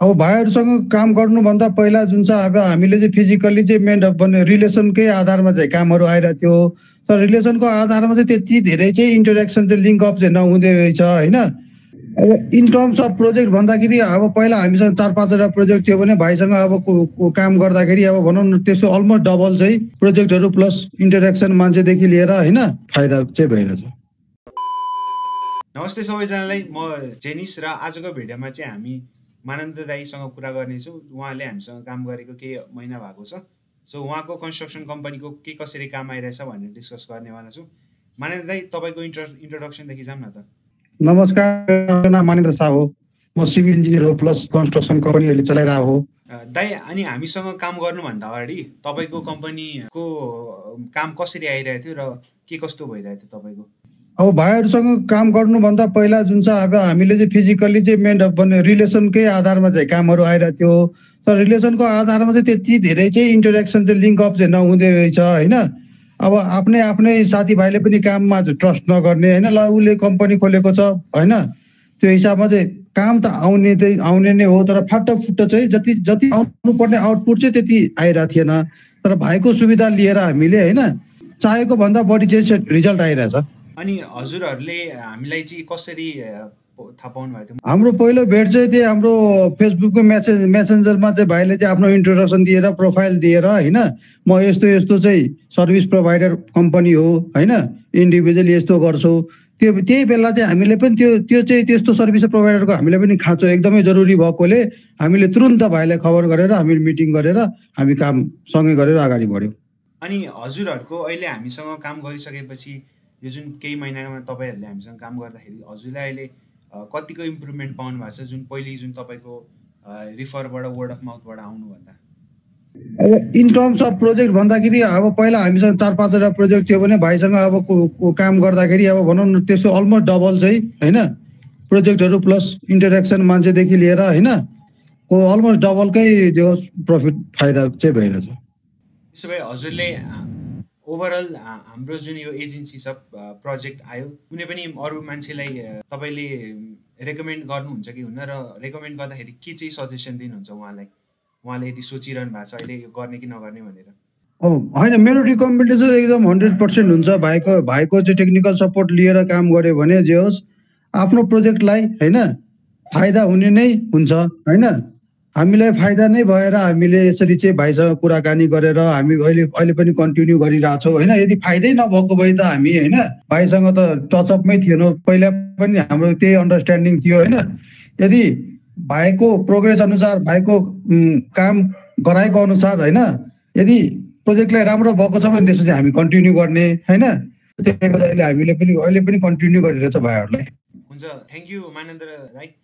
अब भाइहरूसँग काम गर्नुभन्दा पहिला जुन चाहिँ अब हामीले चाहिँ फिजिकल्ली चाहिँ बन्ने रिलेसनकै आधारमा चाहिँ कामहरू आइरहेको थियो। तर रिलेसनको आधारमा चाहिँ त्यति धेरै चाहिँ इन्टरेक्सन चाहिँ लिङ्क अप चाहिँ नहुँदै रहेछ होइन। अब इन टर्म्स अफ प्रोजेक्ट भन्दाखेरि अब पहिला हामीसँग 4-5वटा प्रोजेक्ट थियो भने भाइसँग अब काम गर्दाखेरि अब भनौँ न त्यसको अलमोस्ट डबल चाहिँ प्रोजेक्टहरू प्लस इन्टरेक्सन मान्छेदेखि लिएर होइन फाइदा चाहिँ भइरहेछ। नमस्ते सबैजनालाई, म जेनिस र आजको भिडियोमा चाहिँ हामी मानन्द दाईसँग कुरा गर्नेछौँ। उहाँले हामीसँग काम गरेको केही महिना भएको छ। सो उहाँको कन्स्ट्रक्सन कम्पनीको के कसरी काम आइरहेछ भनेर डिस्कस गर्नेवाला छु। मानन्द दाई, तपाईँको इन्ट्रोडक्सनदेखि जाऊँ न त। नमस्कार, नाम मानेन्द्र शाह हो। म सिभिल इन्जिनियर हो प्लस कन्स्ट्रक्सन कम्पनी अहिले चलाइरहेको हो। दाई, अनि हामीसँग काम गर्नुभन्दा अगाडि तपाईँको कम्पनीको काम कसरी आइरहेको थियो र के कस्तो भइरहेको थियो तपाईँको? अब भाइहरूसँग काम गर्नुभन्दा पहिला जुन चाहिँ अब हामीले चाहिँ फिजिकल्ली चाहिँ बन्ने रिलेसनकै आधारमा चाहिँ कामहरू आइरहेको थियो। तर रिलेसनको आधारमा चाहिँ त्यति धेरै चाहिँ इन्टरेक्सन चाहिँ लिङ्क अप चाहिँ नहुँदै रहेछ होइन। अब आफ्नै साथीभाइले पनि काममा ट्रस्ट नगर्ने होइन, ल उसले कम्पनी खोलेको छ होइन, त्यो हिसाबमा चाहिँ काम त आउने नै हो। तर फाटफुट्ट चाहिँ जति आउनुपर्ने आउटपुट चाहिँ त्यति आइरहेको थिएन। तर भाइको सुविधा लिएर हामीले होइन चाहेको भन्दा बढी चाहिँ रिजल्ट आइरहेछ। अनि हजुरहरूले हामीलाई चाहिँ कसरी थाहा पाउनु भएको थियो? हाम्रो पहिलो भेट चाहिँ त्यो हाम्रो फेसबुकको मेसेन्जरमा चाहिँ भाइले चाहिँ आफ्नो इन्ट्रोडक्सन दिएर प्रोफाइल दिएर होइन, म यस्तो चाहिँ सर्भिस प्रोभाइडर कम्पनी हो होइन, इन्डिभिजुअली यस्तो गर्छौँ। त्यही बेला चाहिँ हामीले पनि त्यो चाहिँ त्यस्तो सर्भिस प्रोभाइडरको हामीले पनि खाँचो एकदमै जरुरी भएकोले हामीले तुरुन्त भाइलाई खबर गरेर हामी मिटिङ गरेर हामी काम सँगै गरेर अगाडि बढ्यौँ। अनि हजुरहरूको अहिले हामीसँग काम गरिसकेपछि यो जुन केही महिनामा तपाईँहरूले हामीसँग काम गर्दाखेरि हजुरलाई अहिले कतिको इम्प्रुभमेन्ट पाउनु भएको छ, जुन पहिले जुन तपाईँको रिफरबाट वर्ड अफ माउथबाट आउनुभन्दा? अब इन टर्म्स अफ प्रोजेक्ट भन्दाखेरि अब पहिला हामीसँग 4-5वटा प्रोजेक्ट थियो भने भाइसँग अब काम गर्दाखेरि अब भनौँ न त्यसको अलमोस्ट डबल चाहिँ होइन प्रोजेक्टहरू प्लस इन्टरेक्सन मान्छेदेखि लिएर होइन अलमोस्ट डबलकै त्यो प्रफिट फाइदा चाहिँ भइरहेछ। त्यसो भए हजुरले ओभरअल हाम्रो जुन यो एजेन्सी छ प्रोजेक्ट आयो, कुनै पनि अरू मान्छेलाई तपाईँले रेकमेन्ड गर्नुहुन्छ कि हुन्न, र रेकमेन्ड गर्दाखेरि के चाहिँ सजेसन दिनुहुन्छ उहाँले यदि सोचिरहनु भएको छ अहिले यो गर्ने कि नगर्ने भनेर? होइन, मेरो रिकमेन्डेसन एकदम 100% हुन्छ। भाइको चाहिँ टेक्निकल सपोर्ट लिएर काम गऱ्यो भने जे होस् आफ्नो प्रोजेक्टलाई होइन फाइदा हुने नै हुन्छ होइन। हामीलाई फाइदा नै भएर हामीले यसरी चाहिँ भाइसँग कुराकानी गरेर हामी अहिले पनि कन्टिन्यू गरिरहेछौँ होइन। यदि फाइदै नभएको भए त हामी होइन भाइसँग त टचअपमै थिएनौँ, पहिला पनि हाम्रो त्यही अन्डरस्ट्यान्डिङ थियो होइन। यदि भाइको प्रोग्रेस अनुसार भाइको काम गराएको अनुसार होइन यदि प्रोजेक्टलाई राम्रो भएको छ भने त्यसपछि हामी कन्टिन्यू गर्ने होइन। त्यही भएर अहिले पनि कन्टिन्यू गरिरहेछ भाइहरूलाई। हुन्छ, थ्याङ्क यू मानन्द दाइ।